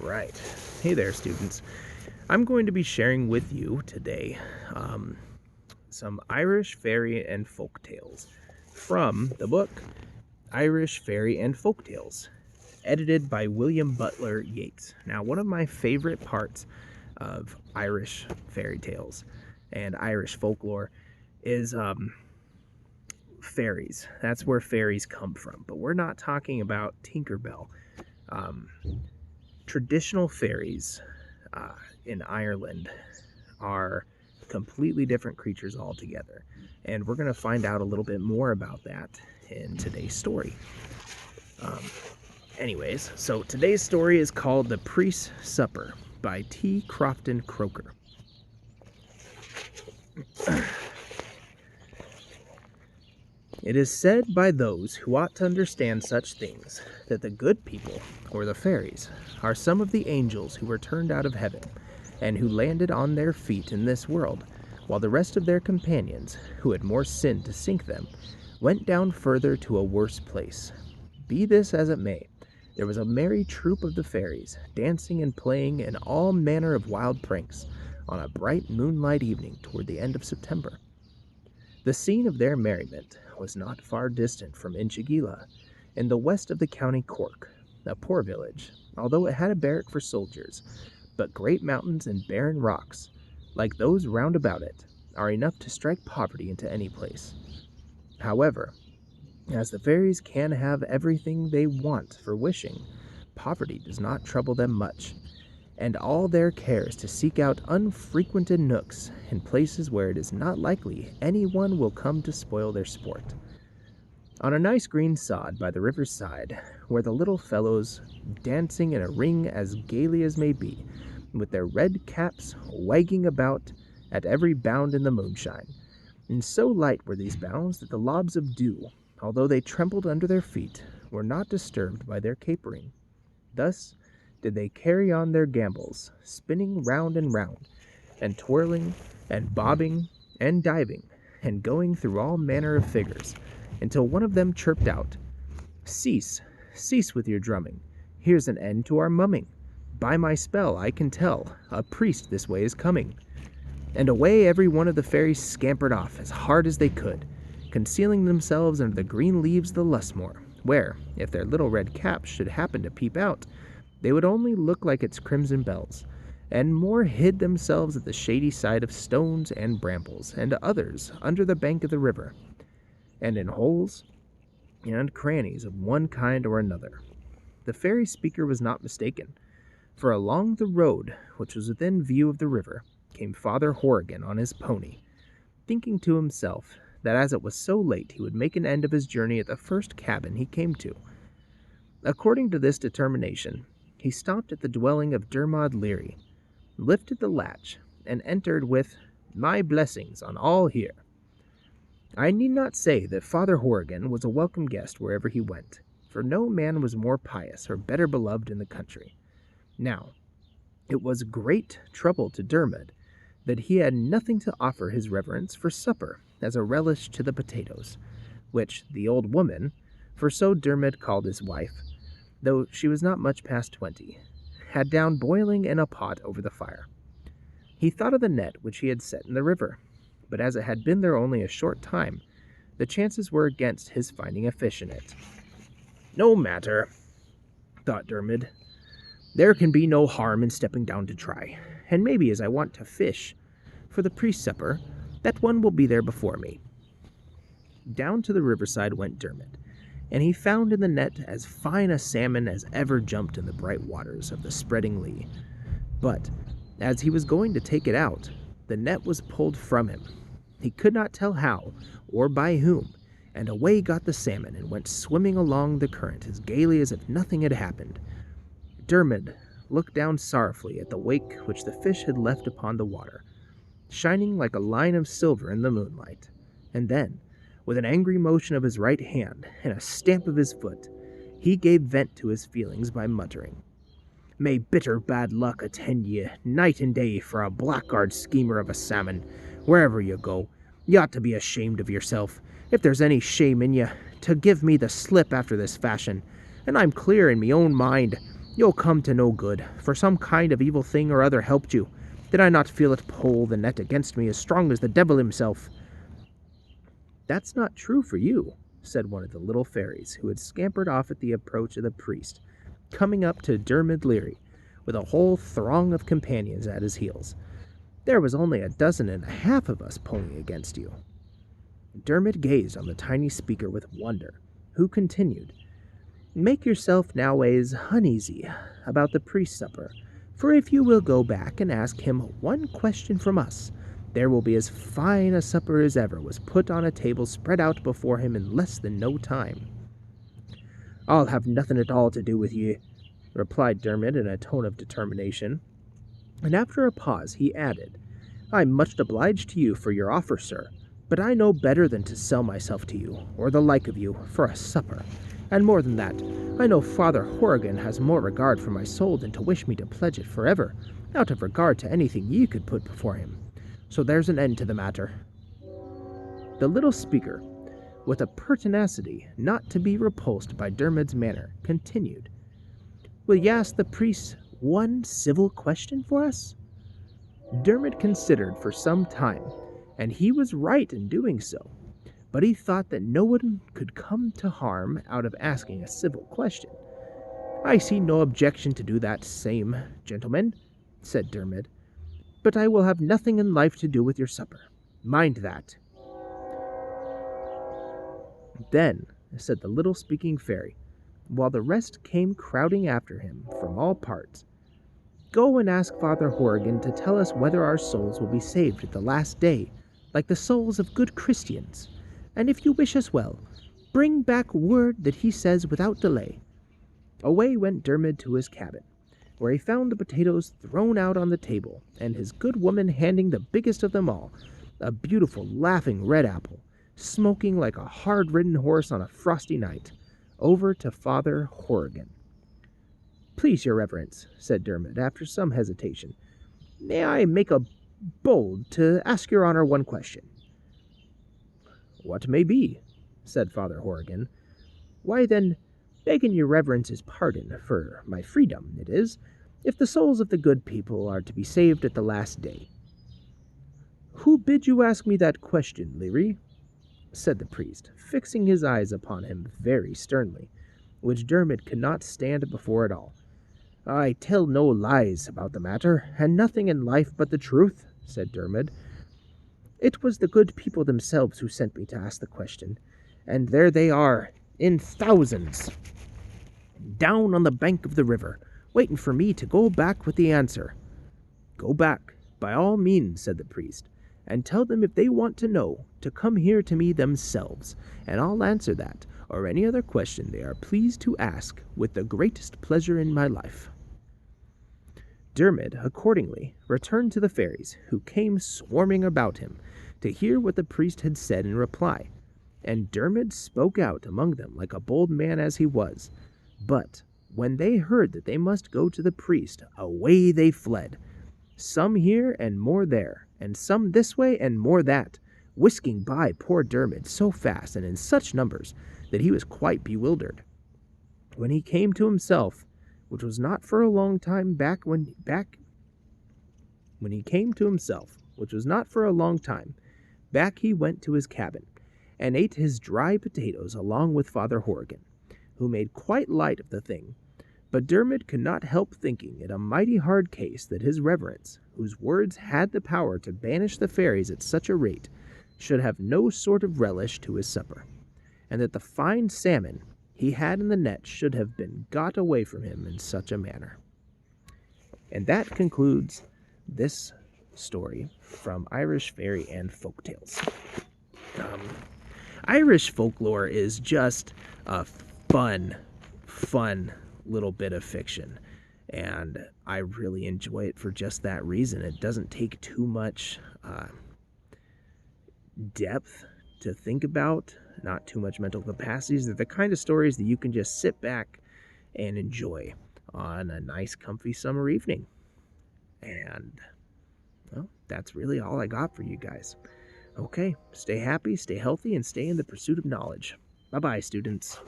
right. Hey there, students. I'm going to be sharing with you today some Irish fairy and folk tales from the book Irish Fairy and Folk Tales, edited by William Butler Yeats. Now, one of my favorite parts of Irish fairy tales and Irish folklore is fairies. That's where fairies come from. But we're not talking about Tinkerbell. Um, Traditional fairies in Ireland are completely different creatures altogether. And we're going to find out a little bit more about that in today's story. Anyways, so today's story is called The Priest's Supper by T. Crofton Croker. It is said by those who ought to understand such things that the good people, or the fairies, are some of the angels who were turned out of heaven, and who landed on their feet in this world, while the rest of their companions, who had more sin to sink them, went down further to a worse place. Be this as it may, there was a merry troop of the fairies, dancing and playing in all manner of wild pranks, on a bright moonlight evening toward the end of September. The scene of their merriment was not far distant from Inchigeelagh, in the west of the county Cork, a poor village, although it had a barrack for soldiers, but great mountains and barren rocks, like those round about it, are enough to strike poverty into any place. However, as the fairies can have everything they want for wishing, poverty does not trouble them much, and all their care is to seek out unfrequented nooks and places where it is not likely anyone will come to spoil their sport. On a nice green sod by the river's side were the little fellows dancing in a ring as gaily as may be, with their red caps wagging about at every bound in the moonshine. And so light were these bounds that the lobs of dew, although they trembled under their feet, were not disturbed by their capering. Thus did they carry on their gambols, spinning round and round, and twirling, and bobbing, and diving, and going through all manner of figures, until one of them chirped out, "Cease, cease with your drumming. Here's an end to our mumming. By my spell, I can tell, a priest this way is coming." And away every one of the fairies scampered off as hard as they could, concealing themselves under the green leaves of the lusmore, where, if their little red caps should happen to peep out, they would only look like its crimson bells, and more hid themselves at the shady side of stones and brambles, and others under the bank of the river, and in holes and crannies of one kind or another. The fairy speaker was not mistaken, for along the road, which was within view of the river, came Father Horrigan on his pony, thinking to himself that as it was so late he would make an end of his journey at the first cabin he came to. According to this determination, he stopped at the dwelling of Dermod Leary, lifted the latch, and entered with "My blessings on all here." I need not say that Father Horrigan was a welcome guest wherever he went, for no man was more pious or better beloved in the country. Now, it was great trouble to Dermod that he had nothing to offer his reverence for supper as a relish to the potatoes, which the old woman, for so Dermod called his wife, though she was not much past 20, had down boiling in a pot over the fire. He thought of the net which he had set in the river, but as it had been there only a short time, the chances were against his finding a fish in it. "No matter," thought Dermod. "There can be no harm in stepping down to try, and maybe as I want to fish for the priest's supper, that one will be there before me." Down to the riverside went Dermod, and he found in the net as fine a salmon as ever jumped in the bright waters of the spreading Lee. But as he was going to take it out, the net was pulled from him. He could not tell how, or by whom, and away got the salmon and went swimming along the current as gaily as if nothing had happened. Dermod looked down sorrowfully at the wake which the fish had left upon the water, shining like a line of silver in the moonlight, and then, with an angry motion of his right hand and a stamp of his foot, he gave vent to his feelings by muttering, "May bitter bad luck attend ye, night and day, for a blackguard schemer of a salmon. Wherever you go, you ought to be ashamed of yourself, if there's any shame in ye, to give me the slip after this fashion. And I'm clear in me own mind You'll come to no good, for some kind of evil thing or other helped you. Did I not feel it pull the net against me as strong as the devil himself?" "That's not true for you," said one of the little fairies, who had scampered off at the approach of the priest, coming up to Dermot Leary, with a whole throng of companions at his heels. "There was only 12.5 of us pulling against you." Dermot gazed on the tiny speaker with wonder, who continued, "Make yourself nowadays uneasy about the priest's supper, for if you will go back and ask him one question from us, there will be as fine a supper as ever was put on a table spread out before him in less than no time." "I'll have nothing at all to do with ye," replied Dermot in a tone of determination, and after a pause he added, "I'm much obliged to you for your offer, sir, but I know better than to sell myself to you, or the like of you, for a supper. And more than that, I know Father Horrigan has more regard for my soul than to wish me to pledge it forever, out of regard to anything ye could put before him. So there's an end to the matter." The little speaker, with a pertinacity not to be repulsed by Dermot's manner, continued, "Will ye ask the priest one civil question for us?" Dermot considered for some time, and he was right in doing so, but he thought that no one could come to harm out of asking a civil question. "I see no objection to do that same, gentlemen," said Dermot, "but I will have nothing in life to do with your supper. Mind that." "Then," said the little speaking fairy, while the rest came crowding after him from all parts, "go and ask Father Horrigan to tell us whether our souls will be saved at the last day, like the souls of good Christians. And if you wish us well, bring back word that he says without delay." Away went Dermot to his cabin, where he found the potatoes thrown out on the table, and his good woman handing the biggest of them all, a beautiful laughing red apple, smoking like a hard-ridden horse on a frosty night, over to Father Horrigan. "Please, your reverence," said Dermot, after some hesitation, "may I make a bold to ask your honor one question?" "What may be?" said Father Horrigan. "Why then, begging your reverence's pardon for my freedom, it is, if the souls of the good people are to be saved at the last day." "Who bid you ask me that question, Leary?" said the priest, fixing his eyes upon him very sternly, which Dermot could not stand before at all. "I tell no lies about the matter, and nothing in life but the truth," said Dermot. "It was the good people themselves who sent me to ask the question, and there they are, in thousands, down on the bank of the river, waiting for me to go back with the answer." "Go back, by all means," said the priest, "and tell them if they want to know, to come here to me themselves, and I'll answer that, or any other question they are pleased to ask, with the greatest pleasure in my life." Dermot accordingly returned to the fairies, who came swarming about him, to hear what the priest had said in reply, and Dermot spoke out among them like a bold man as he was. But when they heard that they must go to the priest, away they fled, some here and more there, and some this way and more that, whisking by poor Dermot so fast and in such numbers that he was quite bewildered. When he came to himself, which was not for a long time back he went to his cabin, and ate his dry potatoes along with Father Horrigan, who made quite light of the thing. But Dermot could not help thinking it a mighty hard case that his reverence, whose words had the power to banish the fairies at such a rate, should have no sort of relish to his supper, and that the fine salmon he had in the net should have been got away from him in such a manner. And that concludes this story from Irish Fairy and Folktales. Irish folklore is just a fun little bit of fiction, and I really enjoy it for just that reason. It doesn't take too much depth to think about, not too much mental capacities. They're the kind of stories that you can just sit back and enjoy on a nice, comfy summer evening. And, well, that's really all I got for you guys. Okay, stay happy, stay healthy, and stay in the pursuit of knowledge. Bye-bye, students.